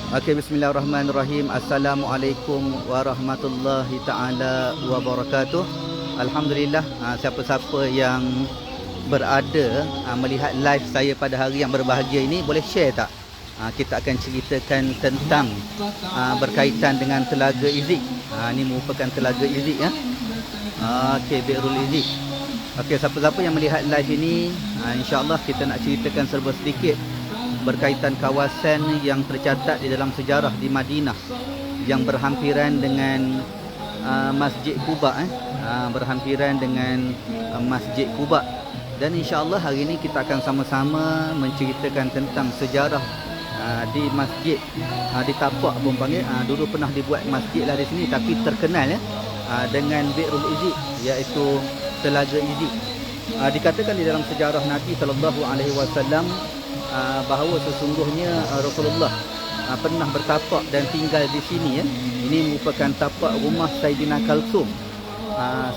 Okey, bismillahirrahmanirrahim. Assalamualaikum warahmatullahi taala wabarakatuh. Alhamdulillah, siapa-siapa yang berada melihat live saya pada hari yang berbahagia ini, boleh share tak? Kita akan ceritakan tentang berkaitan dengan Telaga Izik. Ini merupakan Telaga Izik ya. Okey, Bi'rul Izik. Okey, siapa-siapa yang melihat live ini, insya-Allah kita nak ceritakan serba sedikit berkaitan kawasan yang tercatat di dalam sejarah di Madinah yang berhampiran dengan Masjid Quba, berhampiran dengan Masjid Quba. Dan insya-Allah hari ini kita akan sama-sama menceritakan tentang sejarah di masjid di tapak pun panggil, dulu pernah dibuat masjid lah di sini, tapi terkenal dengan Bi'rul Izik, iaitu Telaga Izik. Dikatakan di dalam sejarah Nabi SAW bahawa sesungguhnya Rasulullah pernah bertapak dan tinggal di sini ya. Ini merupakan tapak rumah Saidina Kalsum.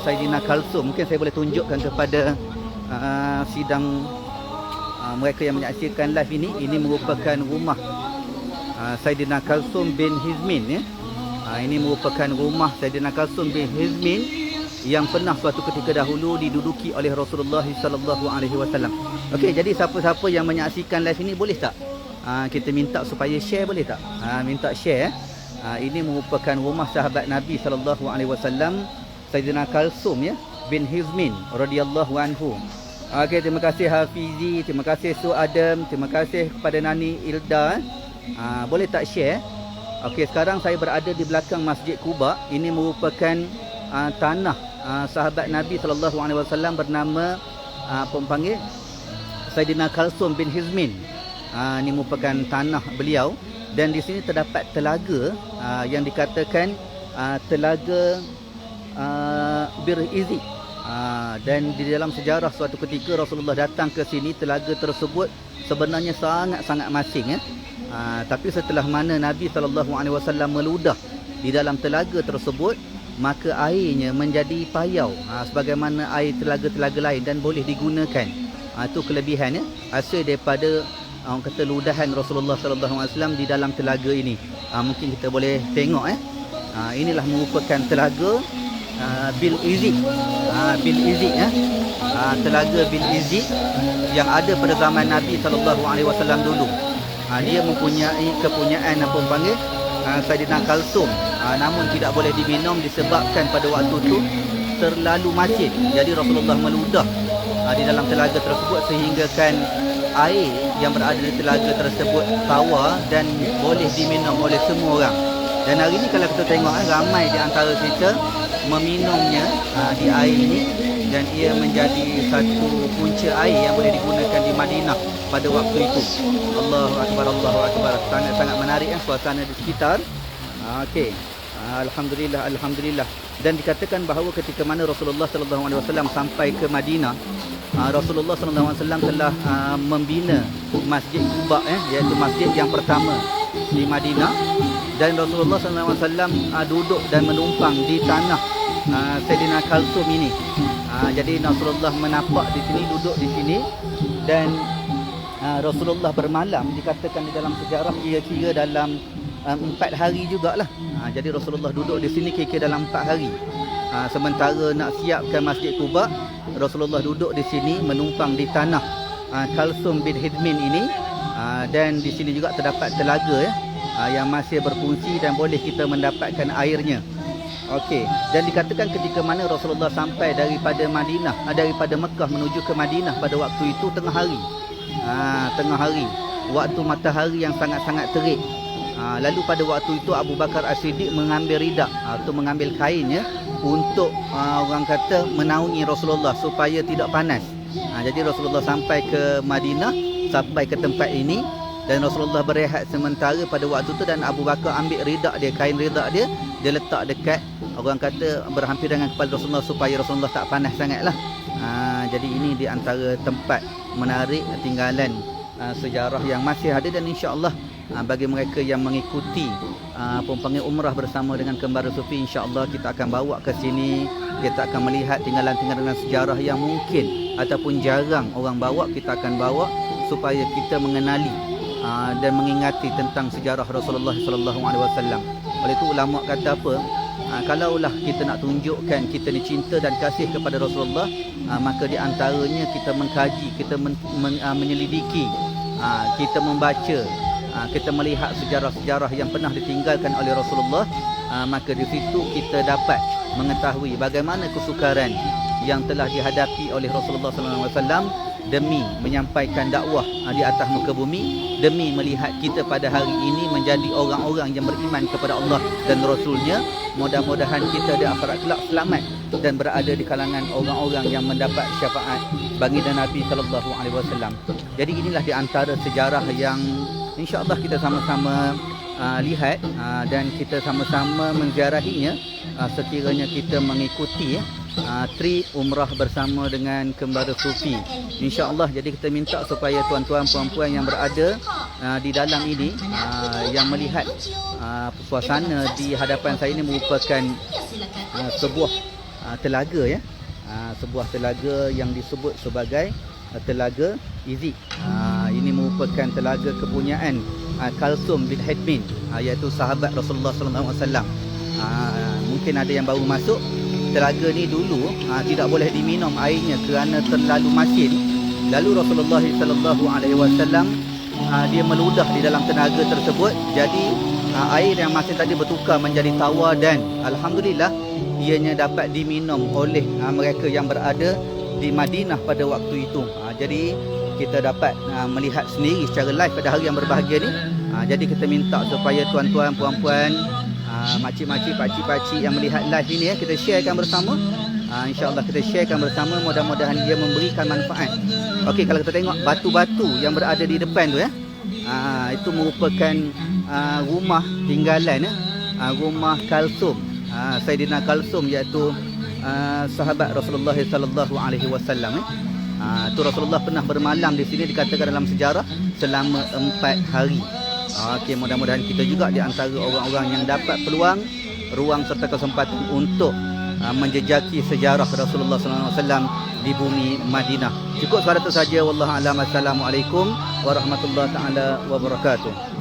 Saidina Kalsum, mungkin saya boleh tunjukkan kepada sidang mereka yang menyaksikan live ini. Ini merupakan rumah Saidina Kalsum bin Hizmin ya. Ini merupakan rumah Saidina Kalsum bin Hizmin yang pernah suatu ketika dahulu diduduki oleh Rasulullah sallallahu alaihi wasallam. Okey, jadi siapa-siapa yang menyaksikan live ini, boleh tak kita minta supaya share, boleh tak? Minta share. Ini merupakan rumah sahabat Nabi sallallahu alaihi wasallam, Saidina Kalsum ya bin Hizmin radhiyallahu anhu. Okey, terima kasih Hafizi, terima kasih Su Adam, terima kasih kepada Nani Ilda. Boleh tak share? Okey, sekarang saya berada di belakang Masjid Quba. Ini merupakan tanah sahabat Nabi SAW bernama pempanggil Saidina Kalsum bin Hizmin. Ini merupakan tanah beliau, dan di sini terdapat telaga yang dikatakan Telaga Bir Izik. Dan di dalam sejarah suatu ketika Rasulullah datang ke sini, telaga tersebut sebenarnya sangat-sangat masing ya. Tapi setelah mana Nabi SAW meludah di dalam telaga tersebut, maka airnya menjadi payau sebagaimana air telaga-telaga lain dan boleh digunakan. Itu kelebihannya hasil daripada orang kata ludahan Rasulullah SAW di dalam telaga ini. Mungkin kita boleh tengok inilah merupakan telaga Bil Izik. Bil Izik ya. Telaga Bil Izik yang ada pada zaman Nabi SAW dulu. Dia mempunyai kepunyaan apa panggil Saidina Kalsum, namun tidak boleh diminum disebabkan pada waktu itu terlalu masin. Jadi Rasulullah meludah di dalam telaga tersebut sehingga kan air yang berada di telaga tersebut tawar dan boleh diminum oleh semua orang. Dan hari ini kalau kita tengok ramai di antara kita meminumnya di air ini, dan ia menjadi satu punca air yang boleh digunakan di Madinah pada waktu itu. Allahu Akbar, Allahu Akbar. Sangat-sangat menarik suasana di sekitar. Okey. Alhamdulillah, alhamdulillah. Dan dikatakan bahawa ketika mana Rasulullah SAW sampai ke Madinah, Rasulullah SAW telah membina Masjid Quba iaitu masjid yang pertama di Madinah, dan Rasulullah SAW duduk dan menumpang di tanah Saidina Kalsum ini. Jadi Rasulullah menapak di sini, duduk di sini, dan Rasulullah bermalam. Dikatakan di dalam sejarah kira-kira dalam 4 hari jugalah. Jadi Rasulullah duduk di sini kira-kira dalam 4 hari. Sementara nak siapkan Masjid Quba, Rasulullah duduk di sini menumpang di tanah Kalsum bin Hizmin ini. Dan di sini juga terdapat telaga yang masih berfungsi dan boleh kita mendapatkan airnya. Okey, dan dikatakan ketika mana Rasulullah sampai daripada Madinah, daripada Mekah menuju ke Madinah pada waktu itu tengah hari. Tengah hari, waktu matahari yang sangat-sangat terik. Lalu pada waktu itu Abu Bakar As-Siddiq mengambil ridak atau mengambil kainnya untuk orang kata menaungi Rasulullah supaya tidak panas. Jadi Rasulullah sampai ke Madinah, sampai ke tempat ini, dan Rasulullah berehat sementara pada waktu itu, dan Abu Bakar ambil ridak dia, kain ridak dia, dia letak dekat, orang kata berhampir dengan kepala Rasulullah supaya Rasulullah tak panas sangatlah. Jadi ini di antara tempat menarik tinggalan sejarah yang masih ada, dan insya-Allah bagi mereka yang mengikuti pempanggil umrah bersama dengan Kembara Sufi, insya-Allah kita akan bawa ke sini, kita akan melihat tinggalan-tinggalan sejarah yang mungkin ataupun jarang orang bawa, kita akan bawa supaya kita mengenali dan mengingati tentang sejarah Rasulullah sallallahu alaihi wasallam. Oleh itu ulama kata apa? Kalaulah kita nak tunjukkan kita ni cinta dan kasih kepada Rasulullah, maka di antaranya kita mengkaji, kita menyelidiki, kita membaca, kita melihat sejarah-sejarah yang pernah ditinggalkan oleh Rasulullah, maka di situ kita dapat mengetahui bagaimana kesukaran yang telah dihadapi oleh Rasulullah sallallahu alaihi wasallam demi menyampaikan dakwah di atas muka bumi, demi melihat kita pada hari ini menjadi orang-orang yang beriman kepada Allah dan Rasulnya. Mudah-mudahan kita di akhirat kelak selamat dan berada di kalangan orang-orang yang mendapat syafaat baginda Nabi sallallahu alaihi wasallam. Jadi inilah di antara sejarah yang insya-Allah kita sama-sama lihat dan kita sama-sama menziarahinya sekiranya kita mengikuti trip umrah bersama dengan Kembara Sufi, insya-Allah. Jadi kita minta supaya tuan-tuan puan-puan yang berada di dalam ini yang melihat suasana di hadapan saya ini merupakan sebuah telaga, ya, sebuah telaga yang disebut sebagai Telaga Izik. Ini merupakan telaga kepunyaan Kalsum bin Hadmin, iaitu sahabat Rasulullah sallallahu alaihi wasallam. Mungkin ada yang baru masuk. Telaga ni dulu tidak boleh diminum airnya kerana terlalu masin. Lalu Rasulullah sallallahu alaihi wasallam dia meludah di dalam tenaga tersebut. Jadi air yang masin tadi bertukar menjadi tawar dan alhamdulillah ianya dapat diminum oleh mereka yang berada di Madinah pada waktu itu. Jadi kita dapat melihat sendiri secara live pada hari yang berbahagia ni. Jadi kita minta supaya tuan-tuan, puan-puan, makcik-makcik, pakcik-pakcik yang melihat live ini, ya, kita sharekan bersama. InsyaAllah kita sharekan bersama, mudah-mudahan dia memberikan manfaat. Okey, kalau kita tengok batu-batu yang berada di depan tu, ya, itu merupakan rumah tinggalan, rumah Kalsum, Sayyidina Kalsum, iaitu sahabat Rasulullah sallallahu alaihi wasallam. Tu Rasulullah pernah bermalam di sini, dikatakan dalam sejarah selama 4 hari. Okey, mudah-mudahan kita juga di antara orang-orang yang dapat peluang, ruang serta kesempatan untuk menjejaki sejarah Rasulullah sallallahu alaihi wasallam di bumi Madinah. Cukup sekadar itu saja. Wallahu a'lam. Assalamualaikum warahmatullahi taala wabarakatuh.